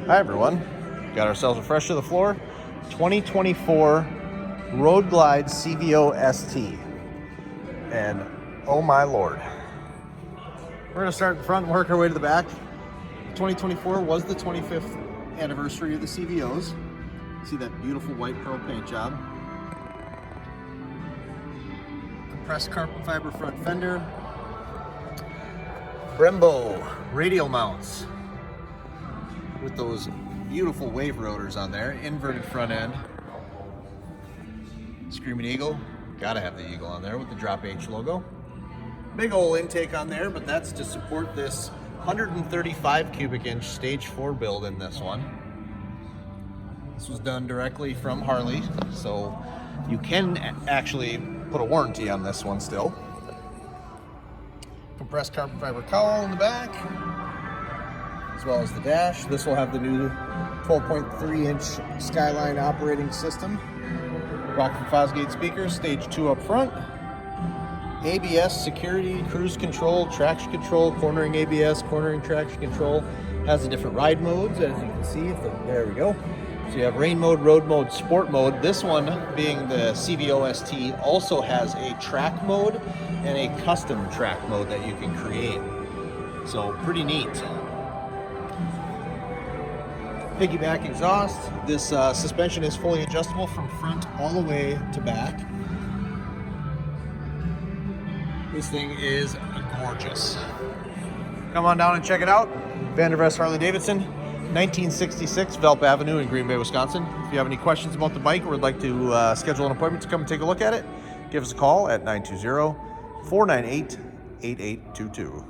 Hi everyone, got ourselves a fresh to the floor 2024 Road Glide CVO ST, and oh my lord. We're going to start in front and work our way to the back. 2024 was the 25th anniversary of the CVOs. See that beautiful white pearl paint job. Compressed carbon fiber front fender. Brembo radial mounts with those beautiful wave rotors on there, inverted front end. Screaming Eagle, gotta have the Eagle on there with the Drop H logo. Big old intake on there, but that's to support this 135 cubic inch stage 4 build in this one. This was done directly from Harley, so you can actually put a warranty on this one still. Compressed carbon fiber cowl in the back, as well as the dash. This will have the new 12.3 inch Skyline operating system. Rockford Fosgate speakers, stage 2 up front. ABS, security, cruise control, traction control, cornering ABS, cornering traction control. Has the different ride modes, as you can see. There we go. So you have rain mode, road mode, sport mode. This one, being the CVO ST, also has a track mode and a custom track mode that you can create. So pretty neat. Piggyback exhaust. This suspension is fully adjustable from front all the way to back. This thing is gorgeous. Come on down and check it out. Vandervest Harley-Davidson, 1966 Velp Avenue in Green Bay, Wisconsin. If you have any questions about the bike or would like to schedule an appointment to come and take a look at it, give us a call at 920-498-8822.